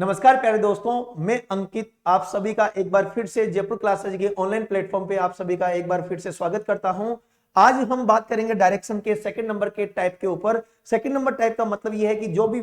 नमस्कार प्यारे दोस्तों, मैं अंकित आप सभी का एक बार फिर से जयपुर क्लासेज के ऑनलाइन प्लेटफॉर्म पे आप सभी का एक बार फिर से स्वागत करता हूं। आज हम बात करेंगे डायरेक्शन के सेकंड नंबर के टाइप के ऊपर। सेकंड नंबर टाइप का मतलब यह है कि जो भी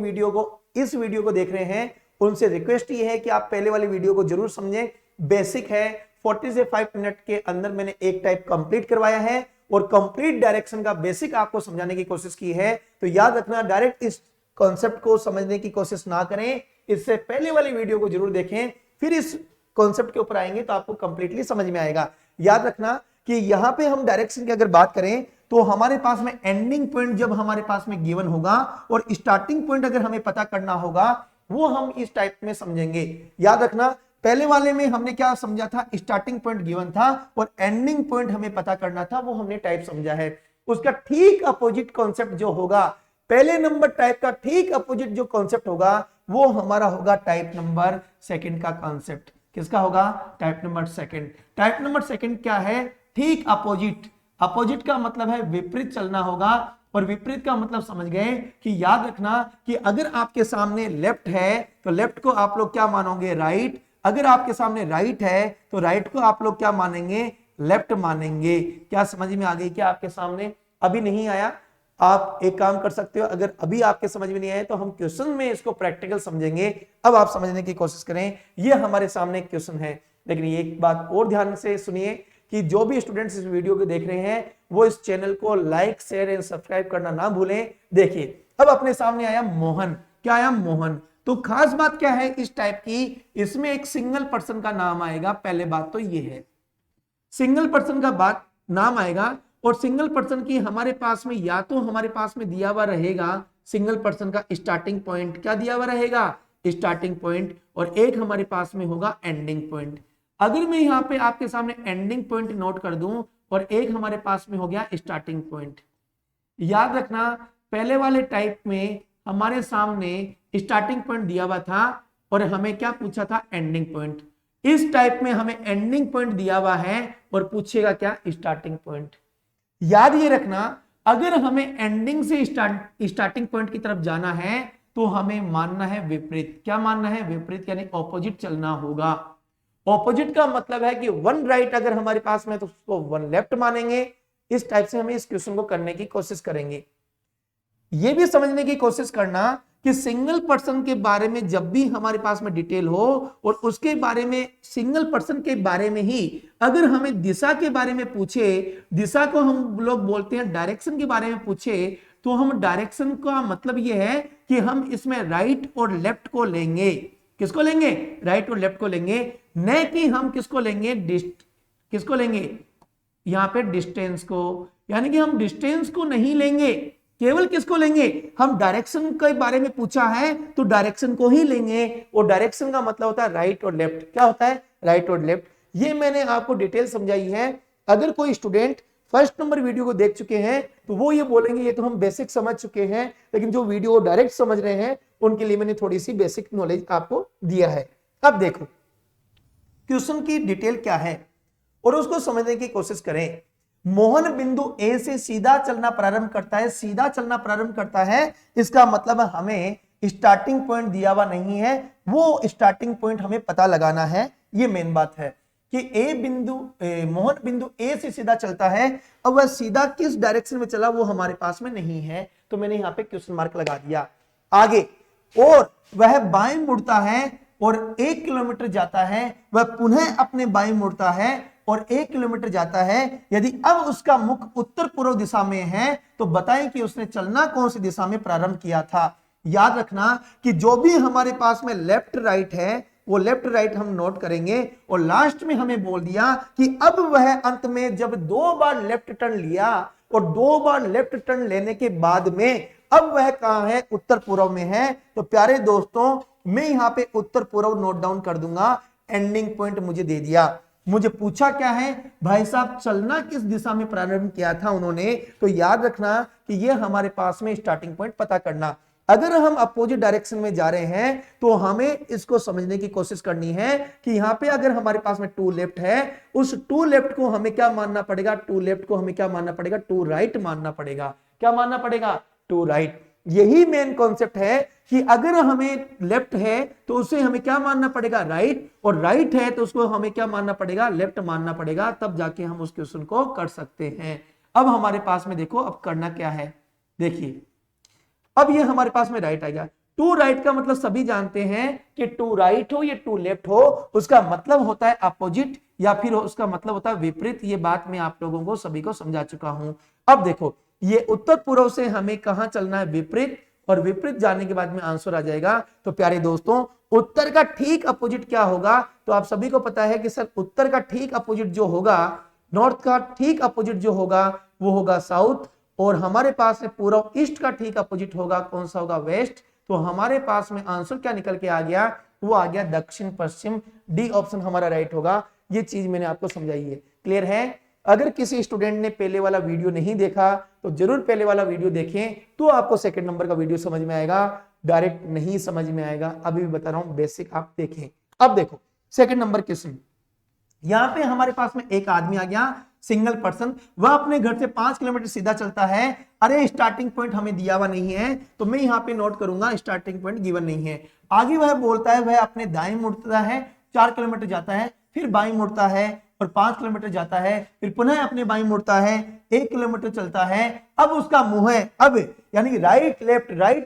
इस वीडियो को देख रहे हैं उनसे रिक्वेस्ट ये है कि आप पहले वाली वीडियो को जरूर समझें। बेसिक है, 40 से 5 मिनट के अंदर मैंने एक टाइप कंप्लीट करवाया है और कंप्लीट डायरेक्शन का बेसिक आपको समझाने की कोशिश की है। तो याद रखना, डायरेक्ट इस कॉन्सेप्ट को समझने की कोशिश ना करें, इससे पहले वाली वीडियो को जरूर देखें, फिर इस कॉन्सेप्ट के ऊपर आएंगे तो आपको कंप्लीटली समझ में आएगा। याद रखना कि यहां पे हम डायरेक्शन की अगर बात करें तो हमारे पास में एंडिंग पॉइंट जब हमारे पास में गिवन होगा और स्टार्टिंग पॉइंट अगर हमें पता करना होगा वो हम इस टाइप में समझेंगे। याद रखना, पहले वाले में हमने क्या समझा था, स्टार्टिंग पॉइंट गिवन था और एंडिंग पॉइंट हमें पता करना था, वो हमने टाइप समझा है। उसका ठीक अपोजिट कॉन्सेप्ट जो होगा, पहले नंबर टाइप का ठीक अपोजिट जो कॉन्सेप्ट होगा वो हमारा होगा टाइप नंबर सेकंड का कॉन्सेप्ट। किसका होगा? Type number second. Type number second क्या है? ठीक अपोजिट। अपोजिट का मतलब है विपरीत चलना होगा और विपरीत का मतलब समझ गए कि याद रखना कि अगर आपके सामने लेफ्ट है तो लेफ्ट को आप लोग क्या मानोगे? राइट। अगर आपके सामने राइट है तो राइट को आप लोग क्या मानेंगे? लेफ्ट मानेंगे। क्या समझ में आ गई? क्या आपके सामने अभी नहीं आया? आप एक काम कर सकते हो, अगर अभी आपके समझ में नहीं आए तो हम क्वेश्चन में इसको प्रैक्टिकल समझेंगे। अब आप समझने की कोशिश करें, ये हमारे सामने क्वेश्चन है। लेकिन एक बात और ध्यान से सुनिए कि जो भी स्टूडेंट्स इस वीडियो को देख रहे हैं वो इस चैनल को लाइक, शेयर एंड सब्सक्राइब करना ना भूलें। देखिए अब अपने सामने आया मोहन। क्या आया? मोहन। तो खास बात क्या है इस टाइप की, इसमें एक सिंगल पर्सन का नाम आएगा। पहले बात तो ये है, सिंगल पर्सन का बात नाम आएगा और सिंगल पर्सन की हमारे पास में या तो हमारे पास में दिया हुआ रहेगा सिंगल पर्सन का स्टार्टिंग पॉइंट। क्या दिया हुआ रहेगा? Starting point. और एक हमारे पास में होगा एंडिंग पॉइंट। अगर मैं यहां पे आपके सामने एंडिंग पॉइंट नोट कर दूं और एक हमारे पास में हो गया स्टार्टिंग पॉइंट। याद रखना, पहले वाले टाइप में हमारे सामने स्टार्टिंग पॉइंट दिया हुआ था और हमें क्या पूछा था? Ending point. इस टाइप में हमें एंडिंग पॉइंट दिया हुआ है और पूछेगा क्या? Starting point. याद ये रखना, अगर हमें एंडिंग से स्टार्टिंग पॉइंट की तरफ जाना है तो हमें मानना है विपरीत। क्या मानना है? विपरीत, यानी ऑपोजिट चलना होगा। ऑपोजिट का मतलब है कि वन राइट अगर हमारे पास में तो उसको वन लेफ्ट मानेंगे। इस टाइप से हमें इस क्वेश्चन को करने की कोशिश करेंगे। यह भी समझने की कोशिश करना कि सिंगल पर्सन के बारे में जब भी हमारे पास में डिटेल हो और उसके बारे में, सिंगल पर्सन के बारे में ही अगर हमें दिशा के बारे में पूछे, दिशा को हम लोग बोलते हैं डायरेक्शन के बारे में पूछे, तो हम डायरेक्शन का मतलब यह है कि हम इसमें राइट और लेफ्ट को लेंगे। किसको लेंगे? राइट और लेफ्ट को लेंगे, न कि हम किसको लेंगे? किसको लेंगे यहां पे? डिस्टेंस को। यानी कि हम डिस्टेंस को नहीं लेंगे, केवल किसको लेंगे? हम डायरेक्शन के बारे में पूछा है तो डायरेक्शन को ही लेंगे। और डायरेक्शन का मतलब होता है राइट और लेफ्ट। क्या होता है? राइट और लेफ्ट। ये मैंने आपको डिटेल समझाई है। अगर कोई स्टूडेंट फर्स्ट नंबर वीडियो को देख चुके हैं तो वो ये बोलेंगे ये तो हम बेसिक समझ चुके हैं, लेकिन जो वीडियो डायरेक्ट समझ रहे हैं उनके लिए मैंने थोड़ी सी बेसिक नॉलेज आपको दिया है। अब देखो क्वेश्चन की डिटेल क्या है और उसको समझने की कोशिश करें। मोहन बिंदु ए से सीधा चलना प्रारंभ करता है। सीधा चलना प्रारंभ करता है, इसका मतलब हमें स्टार्टिंग पॉइंट दिया हुआ नहीं है, वो स्टार्टिंग पॉइंट हमें पता लगाना है। ये मेन बात है कि मोहन बिंदु ए से सीधा चलता है। अब वह सीधा किस डायरेक्शन में चला वो हमारे पास में नहीं है, तो मैंने यहां पे क्वेश्चन मार्क लगा दिया। आगे, और वह बाएं मुड़ता है और 1 किलोमीटर जाता है। वह पुनः अपने बाएं मुड़ता है और 1 किलोमीटर जाता है। यदि अब उसका मुख उत्तर पूर्व दिशा में है तो बताएं कि उसने चलना कौन सी दिशा में प्रारंभ किया था। याद रखना कि जो भी हमारे पास में लेफ्ट राइट है वो लेफ्ट राइट हम नोट करेंगे और लास्ट में हमें बोल दिया कि अब वह अंत में जब 2 बार लेफ्ट टर्न लिया और 2 बार लेफ्ट टर्न लेने के बाद में अब वह कहां है? उत्तर पूर्व में है। तो प्यारे दोस्तों, मैं यहां पे उत्तर पूर्व नोट डाउन कर दूंगा। एंडिंग पॉइंट मुझे दे दिया। मुझे पूछा क्या है? भाई साहब चलना किस दिशा में प्रारंभ किया था उन्होंने, तो याद रखना कि यह हमारे पास में स्टार्टिंग पॉइंट पता करना। अगर हम अपोजिट डायरेक्शन में जा रहे हैं तो हमें इसको समझने की कोशिश करनी है कि यहां पे अगर हमारे पास में 2 लेफ्ट है, उस 2 लेफ्ट को हमें क्या मानना पड़ेगा? 2 लेफ्ट को हमें क्या मानना पड़ेगा? 2 राइट मानना पड़ेगा। क्या मानना पड़ेगा? 2 राइट। यही मेन कॉन्सेप्ट है कि अगर हमें लेफ्ट है तो उसे हमें क्या मानना पड़ेगा, राइट, और राइट है तो उसको हमें क्या मानना पड़ेगा, लेफ्ट मानना पड़ेगा, तब जाके हम उस क्वेश्चन को कर सकते हैं। अब हमारे पास में देखो अब करना क्या है, देखिए अब ये हमारे पास में राइट आ गया। टू राइट का मतलब सभी जानते हैं कि टू राइट हो या टू लेफ्ट हो उसका मतलब होता है अपोजिट या फिर उसका मतलब होता है विपरीत। ये बात मैं आप लोगों को सभी को समझा चुका हूं। अब देखो ये उत्तर पूर्व से हमें कहां चलना है, विपरीत, और विपरीत जाने के बाद में आंसर आ जाएगा। तो प्यारे दोस्तों उत्तर का ठीक अपोजिट क्या होगा, तो आप सभी को पता है कि सर उत्तर का ठीक अपोजिट जो होगा, नॉर्थ का ठीक अपोजिट जो होगा वो होगा साउथ, और हमारे पास में पूर्व ईस्ट का ठीक अपोजिट होगा कौन सा होगा, वेस्ट। तो हमारे पास में आंसर क्या निकल के आ गया, वो आ गया दक्षिण पश्चिम, डी ऑप्शन हमारा राइट होगा। ये चीज मैंने आपको समझाई है, क्लियर है। अगर किसी स्टूडेंट ने पहले वाला वीडियो नहीं देखा तो जरूर पहले वाला वीडियो देखें, तो आपको सेकंड नंबर का वीडियो समझ में आएगा, डायरेक्ट नहीं समझ में आएगा। अभी भी बता रहा हूं बेसिक आप देखें। अब देखो सेकंड नंबर क्वेश्चन, यहां पे हमारे पास में एक आदमी आ गया, सिंगल पर्सन, वह अपने घर से 5 किलोमीटर सीधा चलता है। अरे स्टार्टिंग पॉइंट हमें दिया हुआ नहीं है, तो मैं यहां पे नोट करूंगा स्टार्टिंग पॉइंट गिवन नहीं है। आगे वह बोलता है वह अपने दाएं मुड़ता है, 4 किलोमीटर जाता है, फिर बाएं मुड़ता है और 5 किलोमीटर जाता है, फिर पुनः अपने बाएं मुड़ता है, 1 किलोमीटर चलता है। अब उसका मुंह है, अब यानी कि राइट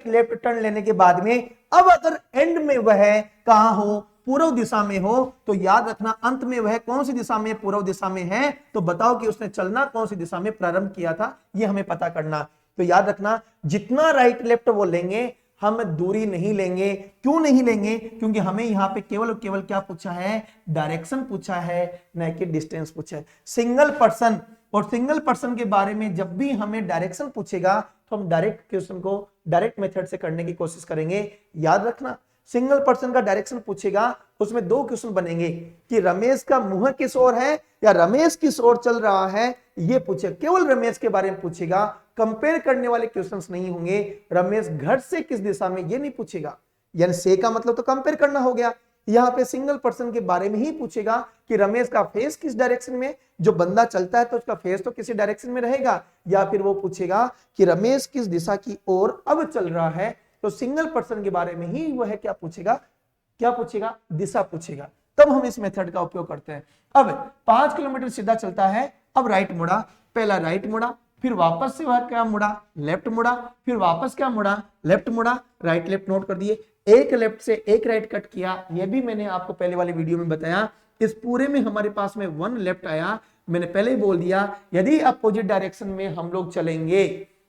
लेफ्ट टर्न लेने के बाद में अब अगर एंड में वह कहां हो, पूर्व दिशा में हो, तो याद रखना अंत में वह कौन सी दिशा में, पूर्व दिशा में है, तो बताओ कि उसने चलना कौन सी दिशा में प्रारंभ किया था, यह हमें पता करना। तो याद रखना जितना राइट लेफ्ट वो लेंगे, हम दूरी नहीं लेंगे। क्यों नहीं लेंगे, क्योंकि हमें यहाँ पे केवल और केवल क्या पूछा है, डायरेक्शन पूछा है, न कि डिस्टेंस पूछा है। सिंगल पर्सन, और सिंगल पर्सन के बारे में जब भी हमें डायरेक्शन पूछेगा तो हम डायरेक्ट क्वेश्चन को डायरेक्ट मेथड से करने की कोशिश करेंगे। याद रखना सिंगल पर्सन का डायरेक्शन पूछेगा, उसमें 2 क्वेश्चन बनेंगे कि रमेश का मुंह किस ओर है या रमेश किस ओर चल रहा है, ये पूछे, केवल रमेश के बारे में पूछेगा, कंपेयर करने वाले क्वेश्चंस नहीं होंगे। रमेश घर से किस दिशा में, ये नहीं पूछेगा, यानी से का मतलब तो कंपेयर करना हो गया। यहाँ पे सिंगल पर्सन के बारे में ही पूछेगा कि रमेश का फेस किस डायरेक्शन में, जो बंदा चलता है तो उसका फेस तो किसी डायरेक्शन में रहेगा, या फिर वो पूछेगा कि रमेश किस दिशा की ओर अब चल रहा है। तो सिंगल पर्सन के बारे में ही वह क्या पूछेगा, दिशा पूछेगा। तब हम इस मेथड का उपयोग करते हैं। अब 5 किलोमीटर सीधा चलता है, अब राइट मुड़ा, पहला राइट मुड़ा, फिर वापस से वह क्या मुड़ा, लेफ्ट मुड़ा, फिर वापस क्या मुड़ा, लेफ्ट मुड़ा, राइट लेफ्ट नोट कर दिए। एक लेफ्ट से एक राइट कट किया, यह भी मैंने आपको पहले वाले वीडियो में बताया। इस पूरे में हमारे पास में 1 लेफ्ट आया, मैंने पहले ही बोल दिया यदि अपोजिट डायरेक्शन में हम लोग चलेंगे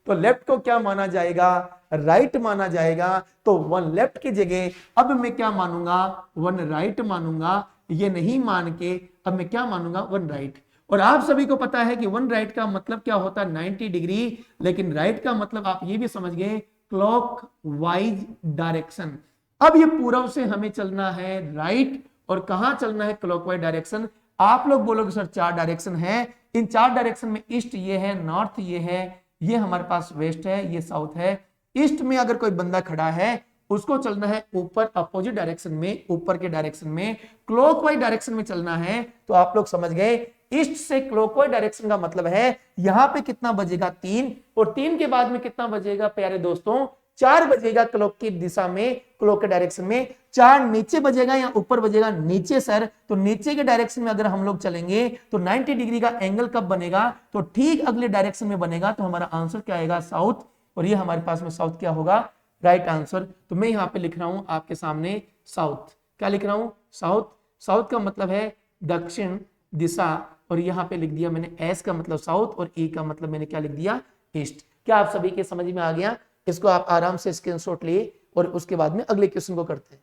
तो लेफ्ट को क्या माना जाएगा, राइट माना जाएगा। तो 1 लेफ्ट की जगह अब मैं क्या मानूंगा, 1 राइट मानूंगा। ये नहीं मान के अब मैं क्या मानूंगा, 1 राइट। और आप सभी को पता है कि 1 राइट का मतलब क्या होता है, 90 डिग्री, लेकिन राइट का मतलब आप ये भी समझ गए क्लॉक वाइज डायरेक्शन। अब ये पूर्व से हमें चलना है राइट, और कहां चलना है, क्लॉकवाइज डायरेक्शन। आप लोग बोलोगे सर 4 डायरेक्शन है, इन 4 डायरेक्शन में ईस्ट ये है, नॉर्थ ये है, ये हमारे पास वेस्ट है, ये साउथ है। ईस्ट में अगर कोई बंदा खड़ा है उसको चलना है ऊपर अपोजिट डायरेक्शन में, ऊपर के डायरेक्शन में, क्लॉकवाइज डायरेक्शन में चलना है। तो आप लोग समझ गए ईस्ट से क्लॉकवाइज डायरेक्शन का मतलब है यहां पे कितना बजेगा, 3, और 3 के बाद में कितना बजेगा प्यारे दोस्तों, 4 बजेगा क्लॉक की दिशा में, क्लॉक के डायरेक्शन में। 4 नीचे बजेगा या ऊपर बजेगा, नीचे सर, तो नीचे के डायरेक्शन में अगर हम लोग चलेंगे तो 90 डिग्री का एंगल कब बनेगा, तो ठीक अगले डायरेक्शन में बनेगा। तो हमारा आंसर क्या आएगा, साउथ, और ये हमारे पास में साउथ क्या होगा, राइट आंसर। तो मैं यहां पे लिख रहा हूं आपके सामने साउथ, क्या लिख रहा हूं, साउथ। साउथ का मतलब है दक्षिण दिशा, और यहां पे लिख दिया मैंने एस का मतलब साउथ, और ई का मतलब मैंने क्या लिख दिया, ईस्ट। क्या आप सभी के समझ में आ गया? इसको आप आराम से स्क्रीनशॉट लिए और उसके बाद में अगले क्वेश्चन को करते हैं।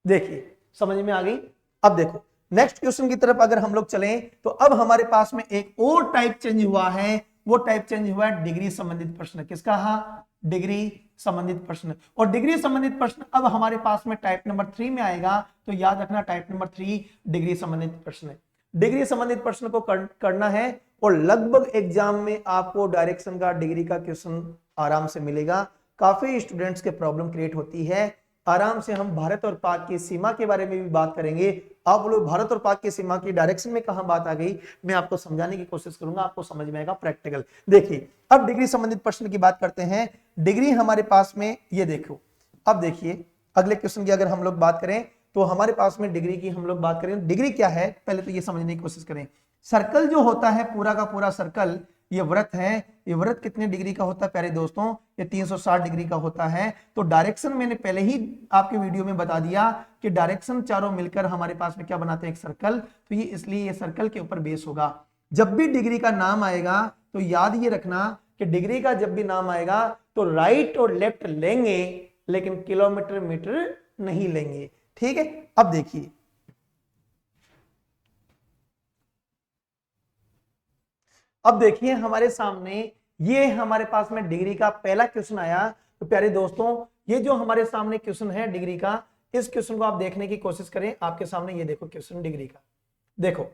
देखिए समझ में आ गई। अब देखो नेक्स्ट क्वेश्चन की तरफ अगर हम लोग चलें तो अब हमारे पास में एक और टाइप चेंज हुआ है, वो टाइप चेंज हुआ है डिग्री संबंधित प्रश्न। किसका? हाँ, डिग्री संबंधित प्रश्न। और डिग्री संबंधित प्रश्न अब हमारे पास में टाइप नंबर 3 में आएगा, तो याद रखना टाइप नंबर 3 डिग्री संबंधित प्रश्न है। डिग्री संबंधित प्रश्न को करना है, और लगभग एग्जाम में आपको डायरेक्शन का डिग्री का क्वेश्चन आराम से मिलेगा। काफी स्टूडेंट्स के प्रॉब्लम क्रिएट होती है। आराम से हम भारत और पाक की सीमा के बारे में भी बात करेंगे। आप बोलो भारत और पाक की सीमा की डायरेक्शन में कहां बात आ गई, मैं आपको समझाने की कोशिश करूंगा, आपको समझ में आएगा प्रैक्टिकल। देखिए अब डिग्री संबंधित प्रश्न की बात करते हैं। डिग्री हमारे पास में ये देखो, अब देखिए अगले क्वेश्चन की अगर हम लोग बात करें तो हमारे पास में डिग्री की हम लोग बात करें, डिग्री क्या है पहले तो ये समझने की कोशिश करें। सर्कल जो होता है पूरा का पूरा सर्कल, ये वृत्त है, ये वृत्त कितने डिग्री का होता है प्यारे दोस्तों, ये 360 डिग्री का होता है। तो डायरेक्शन मैंने पहले ही आपके वीडियो में बता दिया कि डायरेक्शन चारों मिलकर हमारे पास में क्या बनाते हैं, एक सर्कल। तो ये इसलिए ये सर्कल के ऊपर बेस होगा। जब भी डिग्री का नाम आएगा तो याद ये रखना कि डिग्री का जब भी नाम आएगा तो राइट और लेफ्ट लेंगे, लेकिन किलोमीटर मीटर नहीं लेंगे, ठीक है। अब देखिए अब देखिए हमारे सामने ये हमारे पास में डिग्री का पहला क्वेश्चन आया। तो प्यारे दोस्तों ये जो हमारे सामने क्वेश्चन है डिग्री का, इस क्वेश्चन को आप देखने की कोशिश करें। आपके सामने ये देखो क्वेश्चन डिग्री का, देखो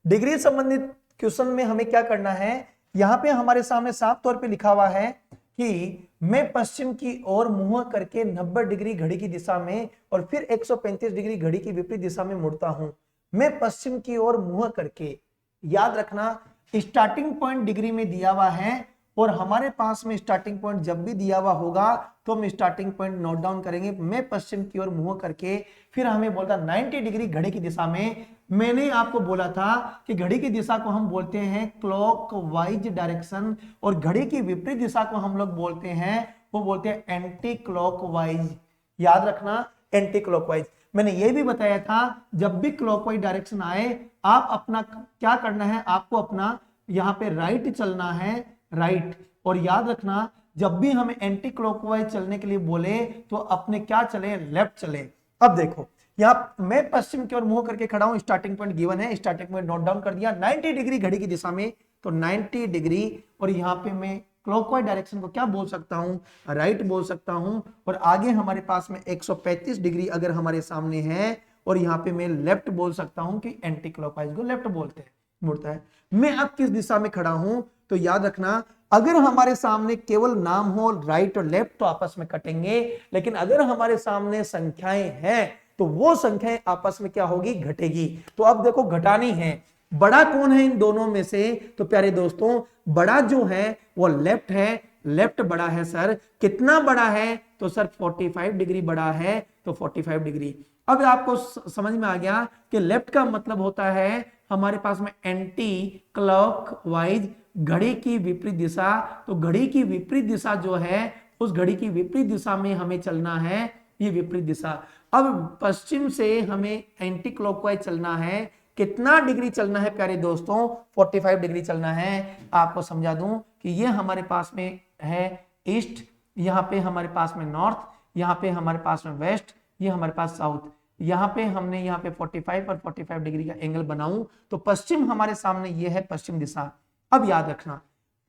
डिग्री संबंधित क्वेश्चन में हमें क्या करना है, यहां पे हमारे सामने साफ तौर पे लिखा हुआ है कि मैं पश्चिम की ओर मुंह करके 90 डिग्री घड़ी की दिशा में और फिर 135 डिग्री घड़ी की विपरीत दिशा में मुड़ता हूं। मैं पश्चिम की ओर मुंह करके, याद रखना स्टार्टिंग पॉइंट डिग्री में दिया हुआ है और हमारे पास में स्टार्टिंग पॉइंट जब भी दिया हुआ होगा तो हम स्टार्टिंग पॉइंट नोट डाउन करेंगे। मैं पश्चिम की ओर मुंह करके, फिर हमें बोलता 90 डिग्री घड़ी की दिशा में। मैंने आपको बोला था कि घड़ी की दिशा को हम बोलते हैं क्लॉकवाइज डायरेक्शन और घड़ी की विपरीत दिशा को हम लोग बोलते हैं, वो बोलते हैं एंटी क्लॉकवाइज। याद रखना एंटी क्लॉकवाइज। मैंने ये भी बताया था जब भी क्लॉकवाइज डायरेक्शन आए आप अपना क्या करना है, आपको अपना यहां पे राइट चलना है, राइट। और याद रखना जब भी हमें एंटी क्लॉकवाइज चलने के लिए बोले तो अपने क्या चले, लेफ्ट चले। अब देखो यहां मैं पश्चिम की ओर मुंह करके खड़ा हूं, स्टार्टिंग पॉइंट गिवन है, स्टार्टिंग पॉइंट नोट डाउन कर दिया 90 डिग्री घड़ी की दिशा में, तो 90 डिग्री और यहां पे मैं क्लॉकवाइज डायरेक्शन को क्या बोल सकता हूं, राइट बोल सकता हूं। और आगे हमारे पास में 135 डिग्री अगर हमारे सामने है और यहां पे मैं लेफ्ट बोल सकता हूं कि एंटी क्लॉकवाइज को लेफ्ट बोलते हैं, मुड़ता है। मैं अब किस दिशा में खड़ा हूं, तो याद रखना अगर हमारे सामने केवल नाम हो राइट और लेफ्ट तो आपस में कटेंगे, लेकिन अगर हमारे सामने संख्याएं हैं तो वो संख्याएं आपस में क्या होगी, घटेगी। तो अब देखो घटानी है, बड़ा कौन है इन दोनों में से, तो प्यारे दोस्तों बड़ा जो है वो लेफ्ट है, लेफ्ट बड़ा है सर। कितना बड़ा है, तो सर 45 डिग्री बड़ा है, तो 45 डिग्री। अब आपको समझ में आ गया कि लेफ्ट का मतलब होता है हमारे पास में एंटी क्लॉकवाइज, घड़ी की विपरीत दिशा। तो घड़ी की विपरीत दिशा जो है उस घड़ी की विपरीत दिशा में हमें चलना है, ये विपरीत दिशा। अब पश्चिम से हमें एंटी क्लॉकवाइज चलना है, कितना डिग्री चलना है प्यारे दोस्तों, 45 डिग्री चलना है। आपको समझा दूं कि ये हमारे पास में है ईस्ट, यहाँ पे हमारे पास में नॉर्थ, यहाँ पे हमारे पास में वेस्ट, ये हमारे पास साउथ। यहाँ पे हमने यहाँ पे 45 और 45 डिग्री का एंगल बनाऊं तो पश्चिम हमारे सामने ये है पश्चिम दिशा। अब याद रखना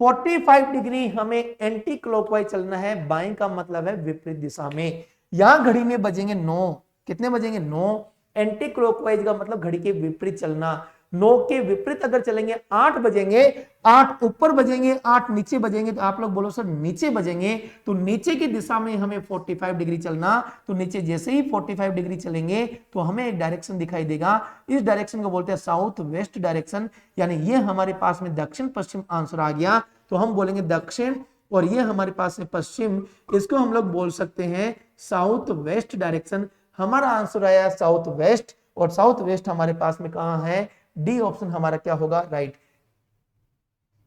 45 डिग्री हमें एंटी क्लॉकवाइज चलना है, बाएं का मतलब है विपरीत दिशा में। यहां घड़ी में बजेंगे 9, कितने बजेंगे 9। एंटी क्लॉकवाइज का मतलब घड़ी के विपरीत चलना, 9 के विपरीत अगर चलेंगे 8 बजेंगे, 8 ऊपर बजेंगे 8 नीचे बजेंगे। तो आप लोग बोलो सर नीचे बजेंगे, तो नीचे की दिशा में हमें 45 डिग्री चलना। तो नीचे जैसे ही 45 डिग्री चलेंगे तो हमें एक डायरेक्शन दिखाई देगा, इस डायरेक्शन को बोलते हैं साउथ वेस्ट डायरेक्शन, यानी ये हमारे पास में दक्षिण पश्चिम आंसर आ गया। तो हम बोलेंगे दक्षिण और ये हमारे पास में पश्चिम, इसको हम लोग बोल सकते हैं साउथ वेस्ट डायरेक्शन। हमारा आंसर आया साउथ वेस्ट और साउथ वेस्ट हमारे पास में कहां है, डी ऑप्शन हमारा क्या होगा, राइट।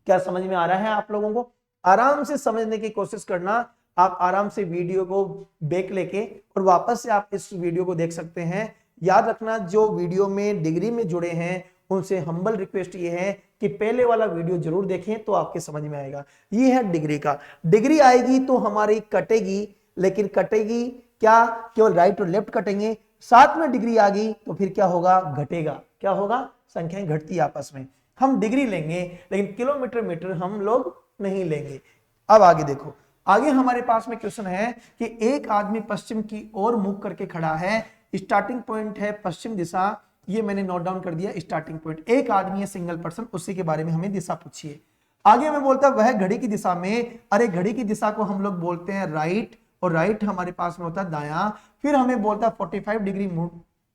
क्या समझ में आ रहा है आप लोगों को? आराम से समझने की कोशिश करना, आप आराम से वीडियो को बैक लेके और वापस से आप इस वीडियो को देख सकते हैं। याद रखना जो वीडियो में डिग्री में जुड़े हैं उनसे हम्बल रिक्वेस्ट ये है कि पहले वाला वीडियो जरूर देखें तो आपके समझ में आएगा। ये है डिग्री का, डिग्री आएगी तो हमारी कटेगी, लेकिन कटेगी क्या, केवल राइट और लेफ्ट कटेंगे। साथ में डिग्री आ गई तो फिर क्या होगा, घटेगा। क्या होगा, संख्याएं घटती आपस में। हम डिग्री लेंगे लेकिन किलोमीटर मीटर हम लोग नहीं लेंगे। अब आगे देखो, आगे हमारे पास में क्वेश्चन है कि एक आदमी पश्चिम की ओर मुख करके खड़ा है, स्टार्टिंग पॉइंट है पश्चिम दिशा, ये मैंने नोट डाउन कर दिया स्टार्टिंग पॉइंट। एक आदमी है सिंगल पर्सन, उसी के बारे में हमें दिशा पूछिए। आगे मैं बोलता वह घड़ी की दिशा में, अरे घड़ी की दिशा को हम लोग बोलते हैं राइट और राइट हमारे पास में होता है दायां। फिर हमें बोलता 45 डिग्री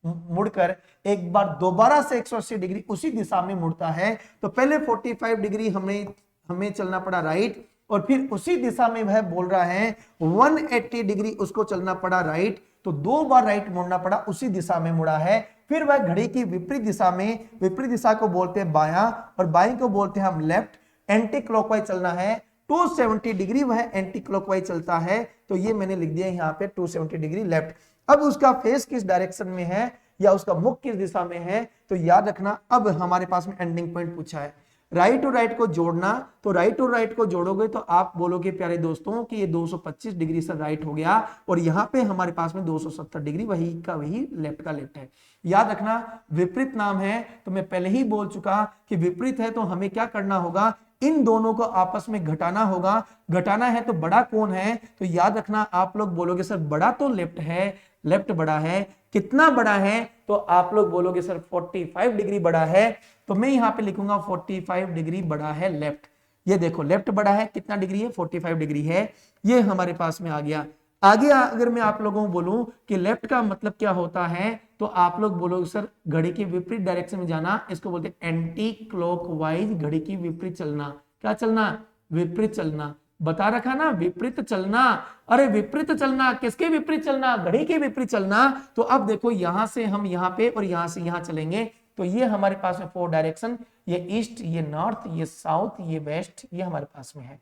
मुड़कर एक बार दोबारा से 180 डिग्री उसी दिशा में मुड़ता है, तो पहले 45 डिग्री हमें चलना पड़ा राइट, और फिर उसी दिशा में वह बोल रहा है 180 डिग्री उसको चलना पड़ा राइट, तो 2 बार राइट मुड़ना पड़ा, उसी दिशा में मुड़ा है। फिर वह घड़ी की विपरीत दिशा में, विपरीत दिशा को बोलते हैं बायां और बाएं को बोलते हैं हम लेफ्ट, एंटी क्लॉकवाइज चलना है 270 डिग्री वह एंटी क्लॉकवाइज चलता है, तो ये मैंने लिख दिया यहाँ पे 270 डिग्री लेफ्ट। अब उसका फेस किस डायरेक्शन में है या उसका मुख किस दिशा में है, तो याद रखना अब हमारे पास में एंडिंग पॉइंट पूछा है, राइट और राइट को जोड़ना, तो राइट और राइट को जोड़ोगे तो आप बोलोगे प्यारे दोस्तों कि ये 225 डिग्री से राइट हो गया, और यहाँ पे हमारे पास में 270 डिग्री वही का वही लेफ्ट का लेफ्ट है। याद रखना विपरीत नाम है, तो मैं पहले ही बोल चुका कि विपरीत है तो हमें क्या करना होगा, इन दोनों को आपस में घटाना होगा। घटाना है तो बड़ा कौन है, तो याद रखना आप लोग बोलोगे सर बड़ा तो लेफ्ट है, लेफ्ट बड़ा है, कितना बड़ा है, तो आप लोग बोलोगे सर 45 डिग्री बड़ा है, तो मैं यहां पे लिखूंगा 45 डिग्री बड़ा है लेफ्ट। ये देखो लेफ्ट बड़ा है, कितना डिग्री है 45 डिग्री है, ये हमारे पास में आ गया। आगे अगर मैं आप लोगों को बोलूं कि लेफ्ट का मतलब क्या होता है, तो आप लोग बोलोगे सर घड़ी के विपरीत डायरेक्शन में जाना, इसको बोलते हैं एंटी क्लॉकवाइज, घड़ी की विपरीत चलना। क्या चलना, विपरीत चलना, बता रखा ना विपरीत चलना। अरे विपरीत चलना, किसके विपरीत चलना, घड़ी के विपरीत चलना। तो अब देखो यहां से हम यहां पे और यहां से यहां चलेंगे, तो ये हमारे पास में 4 डायरेक्शन, ये ईस्ट, ये नॉर्थ, ये साउथ, ये वेस्ट, ये हमारे पास में है।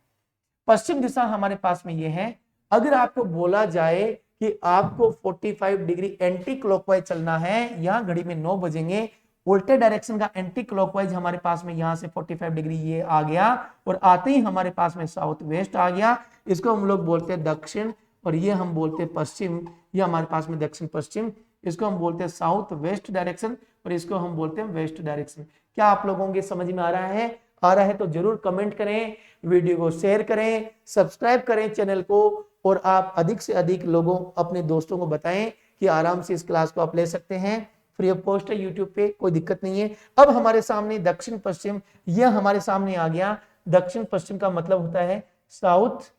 पश्चिम दिशा हमारे पास में ये है। अगर आपको बोला जाए कि आपको 45 डिग्री एंटी क्लॉकवाइज चलना है, यहां घड़ी में 9 बजेंगे, उल्टे डायरेक्शन का एंटी क्लॉकवाइज हमारे पास में यहां से 45 डिग्री ये आ गया, और आते ही हमारे पास में साउथ वेस्ट आ गया, इसको हम लोग बोलते हैं दक्षिण, और ये हम बोलते हैं पश्चिम, ये हमारे पास में दक्षिण पश्चिम, इसको हम बोलते हैं साउथ वेस्ट डायरेक्शन, और इसको हम बोलते हैं वेस्ट डायरेक्शन। क्या आप लोगों के समझ में आ रहा है? आ रहा है तो जरूर कमेंट करें, वीडियो को शेयर करें, सब्सक्राइब करें चैनल को, और आप अधिक से अधिक लोगों अपने दोस्तों को बताएं कि आराम से इस क्लास को आप ले सकते हैं, फ्री ऑफ कॉस्ट है यूट्यूब पे, कोई दिक्कत नहीं है। अब हमारे सामने दक्षिण पश्चिम यह हमारे सामने आ गया। दक्षिण पश्चिम का मतलब होता है साउथ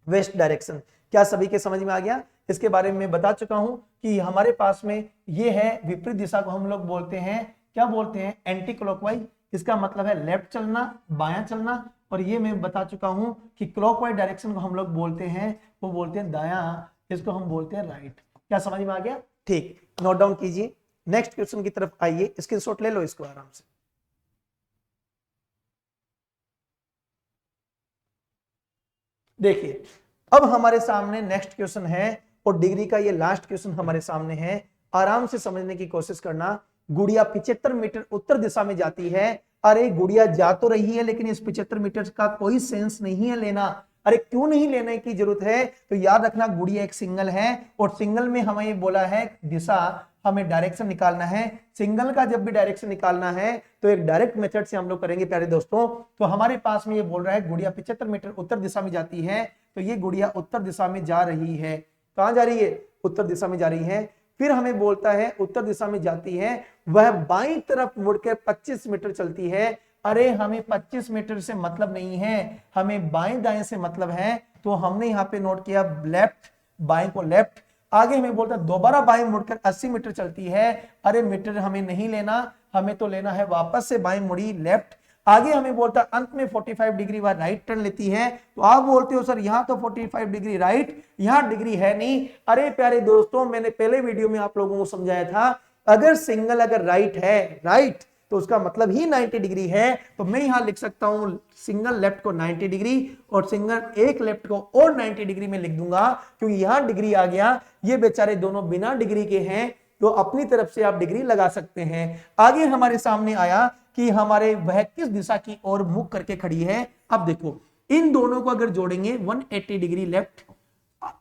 वेस्ट डायरेक्शन। क्या सभी के समझ में आ गया? इसके बारे में मैं बता चुका हूं कि हमारे पास में ये है विपरीत दिशा को हम लोग बोलते हैं, क्या बोलते हैं, एंटी क्लॉकवाइज। इसका मतलब है लेफ्ट चलना, बायां चलना, और ये मैं बता चुका हूं कि क्लॉकवाइज डायरेक्शन को हम लोग बोलते हैं, वो बोलते हैं दायां, इसको हम बोलते हैं राइट। क्या समझ में आ गया? ठीक, नोट डाउन कीजिए। नेक्स्ट क्वेश्चन की तरफ आइए, स्क्रीनशॉट ले लो इसको आराम से। देखिए अब हमारे सामने नेक्स्ट क्वेश्चन है, और डिग्री का ये लास्ट क्वेश्चन हमारे सामने है। आराम से समझने की कोशिश करना। गुड़िया 75 मीटर उत्तर दिशा में जाती है। अरे गुड़िया जा तो रही है, लेकिन इस 75 मीटर का कोई सेंस नहीं है लेना। अरे क्यों नहीं लेने की जरूरत है? तो याद रखना गुड़िया एक सिंगल है, और सिंगल में हमें ये बोला है दिशा, हमें डायरेक्शन निकालना है। सिंगल का जब भी डायरेक्शन निकालना है तो एक डायरेक्ट मेथड से हम लोग करेंगे प्यारे दोस्तों। तो हमारे पास में ये बोल रहा है गुड़िया 75 मीटर उत्तर दिशा में जाती है, तो ये गुड़िया उत्तर दिशा में जा रही है। कहां जा रही है? उत्तर दिशा में जा रही है। फिर हमें बोलता है उत्तर दिशा में जाती है, वह बाईं तरफ मुड़कर 25 मीटर चलती है। अरे हमें 25 मीटर से मतलब नहीं है, हमें बाएं दाएं से मतलब है, तो हमने यहाँ पे नोट किया लेफ्ट, बाएं को लेफ्ट। आगे हमें बोलता है दोबारा बाएं मुड़कर 80 मीटर चलती है। अरे मीटर हमें नहीं लेना, हमें तो लेना है वापस से बाएं मुड़ी लेफ्ट। आगे हमें बोलता है अंत में 45 डिग्री वह राइट टर्न लेती है। तो आप बोलते हो सर यहाँ तो 45 डिग्री राइट, यहाँ डिग्री है नहीं। अरे प्यारे दोस्तों, मैंने पहले वीडियो में आप लोगों को समझाया था, अगर सिंगल अगर राइट है, राइट, तो उसका मतलब ही 90 डिग्री है। तो मैं यहां लिख सकता हूं सिंगल लेफ्ट को 90 डिग्री और सिंगल एक लेफ्ट को और 90 डिग्री में लिख दूंगा, क्योंकि यहां डिग्री आ गया। ये बेचारे दोनों बिना डिग्री के हैं, तो अपनी तरफ से आप डिग्री लगा सकते हैं। आगे हमारे सामने आया कि हमारे वह किस दिशा की ओर मुख करके खड़ी है। अब देखो इन दोनों को अगर जोड़ेंगे 180 डिग्री लेफ्ट,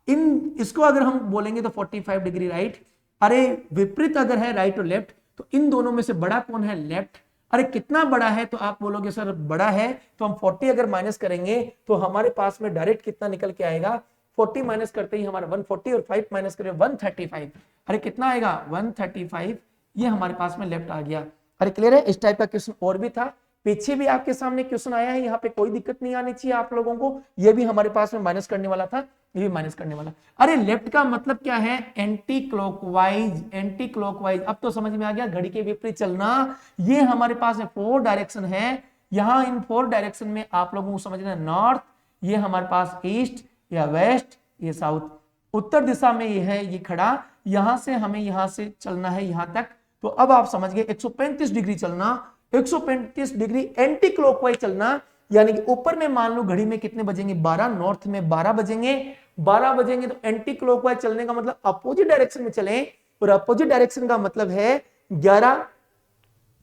इन इसको अगर हम बोलेंगे तो 45 डिग्री राइट। अरे विपरीत अगर है राइट और लेफ्ट, तो इन दोनों में से बड़ा कौन है? लेफ्ट। अरे कितना बड़ा है? तो आप बोलोगे सर बड़ा है, तो हम 40 अगर माइनस करेंगे तो हमारे पास में डायरेक्ट कितना निकल के आएगा? 40 माइनस करते ही हमारा 140 और 5 माइनस करें 135। अरे कितना आएगा? 135। ये हमारे पास में लेफ्ट आ गया। अरे क्लियर है? इस टाइप का क्वेश्चन और भी था, पीछे भी आपके सामने क्वेश्चन आया है, यहाँ पे कोई दिक्कत नहीं आनी चाहिए आप लोगों को। ये भी हमारे पास में माइनस करने वाला था, ये माइनस करने वाला। अरे लेफ्ट का मतलब क्या है, एंटी क्लॉकवाइज, एंटी क्लॉकवाइज। अब तो समझ में आ गया, घड़ी के विपरीत चलना। ये हमारे पास 4 डायरेक्शन है, यहां इन 4 डायरेक्शन में आप लोगों को समझना नॉर्थ, ये हमारे पास ईस्ट या वेस्ट, ये साउथ। उत्तर दिशा में ये है ये खड़ा, यहां से हमें यहां से चलना है यहां तक। तो अब आप समझ गए 135 डिग्री चलना, 135 डिग्री एंटी क्लॉकवाइज चलना, यानी कि ऊपर में मान लो घड़ी में कितने बजेंगे 12, नॉर्थ में 12 बजेंगे, 12 बजेंगे। तो एंटी क्लॉकवाइज चलने का मतलब अपोजिट डायरेक्शन में चलें, और अपोजिट डायरेक्शन का मतलब है 11,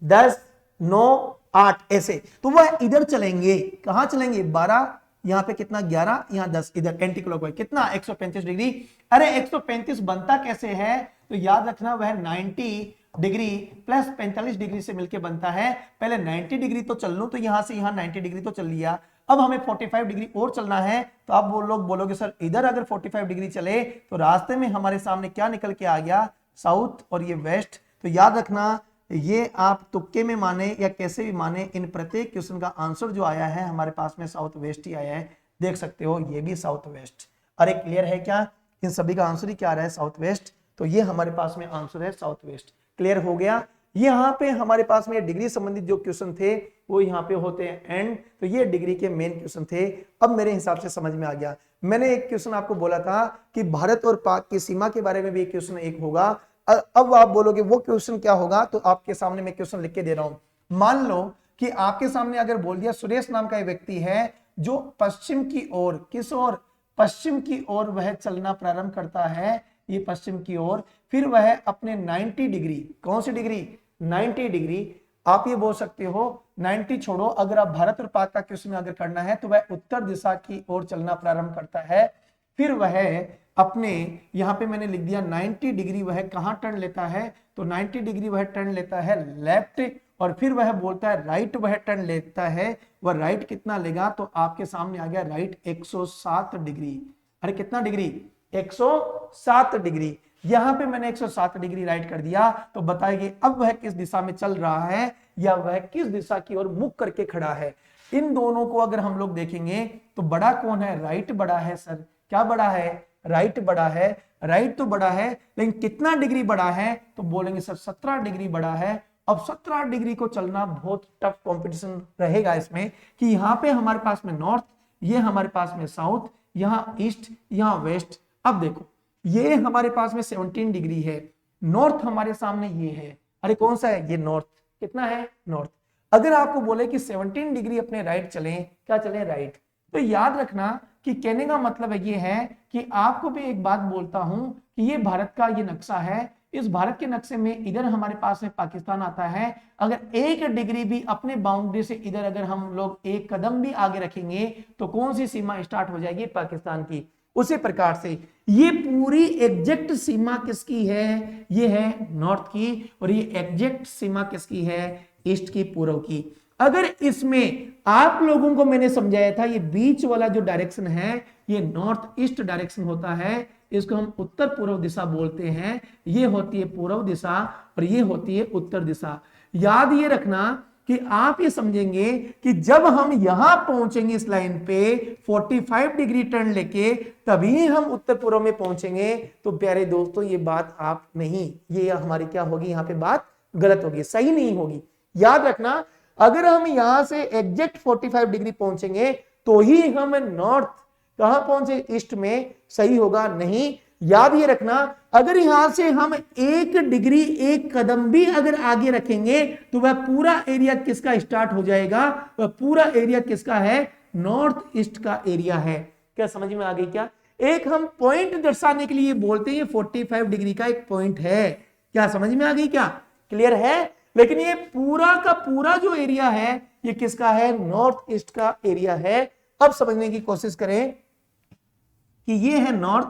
10, 9, 8 ऐसे। तो वह इधर चलेंगे, कहां चलेंगे 12, यहां पे कितना 11, यहां 10, इधर एंटी क्लॉकवाइज कितना 135 डिग्री। अरे 135 बनता कैसे है, तो याद रखना वह 90 डिग्री प्लस 45 डिग्री से मिलकर बनता है। पहले 90 डिग्री तो चल लूं, तो यहां से यहां 90 डिग्री तो चल लिया, अब हमें 45 डिग्री और चलना है। तो आप वो लोग बोलोगे सर इधर अगर 45 डिग्री चले तो रास्ते में हमारे सामने क्या निकल के आ गया, साउथ और ये वेस्ट। तो याद रखना ये आप तुक्के में माने या कैसे भी माने, इन प्रत्येक क्वेश्चन का आंसर जो आया है हमारे पास में साउथ वेस्ट ही आया है। देख सकते हो ये भी साउथ वेस्ट। अरे क्लियर है क्या, इन सभी का आंसर ही क्या आ रहा है, साउथ वेस्ट। तो ये हमारे पास में आंसर है साउथ वेस्ट। क्लियर हो गया। यहाँ पे हमारे पास में डिग्री संबंधित जो क्वेश्चन थे वो यहाँ पे होते हैं एंड, तो ये डिग्री के मेन क्वेश्चन थे। अब मेरे हिसाब से समझ में आ गया। मैंने एक क्वेश्चन आपको बोला था कि भारत और पाक की सीमा के बारे में भी एक क्वेश्चन एक होगा। अब आप बोलोगे वो क्वेश्चन क्या होगा, तो आपके सामने मैं क्वेश्चन लिख के दे रहा हूं। मान लो कि आपके सामने अगर बोल दिया सुरेश नाम का एक व्यक्ति है जो पश्चिम की ओर, किस ओर, पश्चिम की ओर वह चलना प्रारंभ करता है, ये पश्चिम की ओर, फिर वह अपने 90 डिग्री, कौन सी डिग्री 90 डिग्री, आप ये बोल सकते हो 90 छोड़ो, अगर आप भारत और पाक का क्वेश्चन अगर करना है तो वह उत्तर दिशा की ओर चलना प्रारंभ करता है। फिर वह अपने यहां पे मैंने लिख दिया 90 डिग्री वह कहां टर्न लेता है, तो 90 डिग्री वह टर्न लेता है लेफ्ट, और फिर वह बोलता है राइट वह टर्न लेता है। वह राइट कितना लेगा, तो आपके सामने आ गया राइट 107 डिग्री। अरे कितना डिग्री 107 डिग्री। यहां पे मैंने 107 डिग्री राइट कर दिया, तो बताइए अब वह किस दिशा में चल रहा है या वह किस दिशा की ओर मुख करके खड़ा है। इन दोनों को अगर हम लोग देखेंगे तो बड़ा कौन है, राइट बड़ा है सर। क्या बड़ा है, राइट बड़ा है। राइट तो बड़ा है, लेकिन कितना डिग्री बड़ा है, तो बोलेंगे सर 17 डिग्री बड़ा है। अब 17 डिग्री को चलना बहुत टफ कंपटीशन रहेगा इसमें, कि यहाँ पे हमारे पास में नॉर्थ, ये हमारे पास में साउथ, यहाँ ईस्ट, यहाँ वेस्ट। अब देखो ये हमारे पास में 17 डिग्री है, नॉर्थ हमारे सामने ये है। अरे कौन सा है, ये नॉर्थ। कितना है, नॉर्थ। अगर आपको बोले कि 17 डिग्री अपने राइट चलें, क्या चलें, राइट, तो याद रखना कि कहने का मतलब ये है कि आपको भी एक बात बोलता हूं कि ये भारत का ये नक्शा है। इस भारत के नक्शे में इधर हमारे पास में पाकिस्तान आता है। अगर 1 डिग्री भी अपने बाउंड्री से इधर अगर हम लोग एक कदम भी आगे रखेंगे तो कौन सी सीमा स्टार्ट हो जाएगी, पाकिस्तान की। उसी प्रकार से ये पूरी एग्जैक्ट सीमा किसकी है, ये है नॉर्थ की, और ये एग्जैक्ट सीमा किसकी है, ईस्ट की, पूर्व की। अगर इसमें आप लोगों को मैंने समझाया था ये बीच वाला जो डायरेक्शन है ये नॉर्थ ईस्ट डायरेक्शन होता है, इसको हम उत्तर पूर्व दिशा बोलते हैं। ये होती है पूर्व दिशा और ये होती है उत्तर दिशा। याद ये रखना कि आप ये समझेंगे कि जब हम यहां पहुंचेंगे इस लाइन पे 45 डिग्री टर्न लेके, तभी हम उत्तर पूर्व में पहुंचेंगे। तो प्यारे दोस्तों ये बात आप नहीं, ये हमारी क्या होगी, यहाँ पे बात गलत होगी, सही नहीं होगी। याद रखना अगर हम यहां से एग्जैक्ट 45 डिग्री पहुंचेंगे तो ही हम नॉर्थ, कहां पहुंचे, ईस्ट में, सही होगा नहीं। याद ये रखना अगर यहां से हम 1 डिग्री 1 कदम भी अगर आगे रखेंगे तो वह पूरा एरिया किसका स्टार्ट हो जाएगा, वह पूरा एरिया किसका है, नॉर्थ ईस्ट का एरिया है। क्या समझ में आ गई क्या। एक हम पॉइंट दर्शाने के लिए बोलते हैं 45 डिग्री का एक पॉइंट है। क्या समझ में आ गई क्या, क्लियर है। लेकिन ये पूरा का पूरा जो एरिया है ये किसका है, नॉर्थ ईस्ट का एरिया है। अब समझने की कोशिश करें कि ये है नॉर्थ,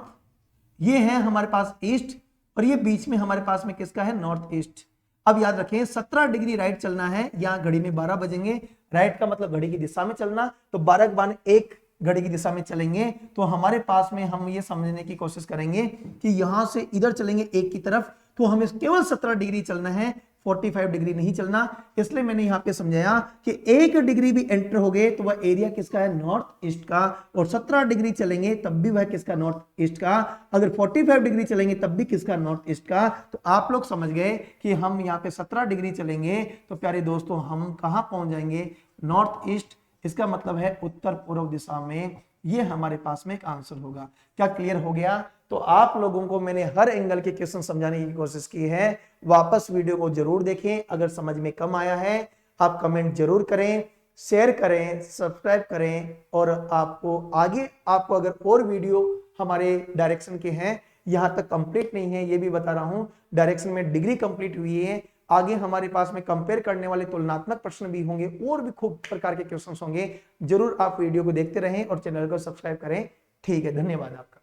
ये है हमारे पास ईस्ट, और ये बीच में हमारे पास में किसका है, नॉर्थ ईस्ट। अब याद रखें 17 डिग्री राइट चलना है, यहां घड़ी में 12 बजेंगे। राइट का मतलब घड़ी की दिशा में चलना, तो 12 के बाद 1 घड़ी की दिशा में चलेंगे। तो हमारे पास में हम ये समझने की कोशिश करेंगे कि यहां से इधर चलेंगे 1 की तरफ, तो हमें केवल 17 डिग्री चलना है। 45 डिग्री नहीं चलना। इसलिए मैंने यहाँ पे समझाया कि 1 डिग्री भी एंटर हो गए तो वह एरिया किसका है, नॉर्थ ईस्ट का, और 17 डिग्री चलेंगे तब भी वह किसका, नॉर्थ ईस्ट का। अगर 45 डिग्री चलेंगे तब भी किसका, नॉर्थ ईस्ट का। तो आप लोग समझ गए कि हम यहाँ पे 17 डिग्री चलेंगे तो प्यारे दोस्तों हम कहां पहुंच जाएंगे, नॉर्थ ईस्ट। इसका मतलब है उत्तर पूर्व दिशा में। ये हमारे पास में एक आंसर होगा। क्या क्लियर हो गया? तो आप लोगों को मैंने हर एंगल के क्वेश्चन समझाने की कोशिश की है। वापस वीडियो को जरूर देखें। अगर समझ में कम आया है आप कमेंट जरूर करें, शेयर करें, सब्सक्राइब करें। और आपको आगे आपको अगर और वीडियो हमारे डायरेक्शन के हैं, यहां तक कंप्लीट नहीं है ये भी बता रहा हूं, डायरेक्शन में डिग्री कंप्लीट हुई है, आगे हमारे पास में कंपेयर करने वाले तुलनात्मक प्रश्न भी होंगे और भी खूब प्रकार के क्वेश्चंस होंगे। जरूर आप वीडियो को देखते रहें और चैनल को सब्सक्राइब करें। ठीक है, धन्यवाद आपका।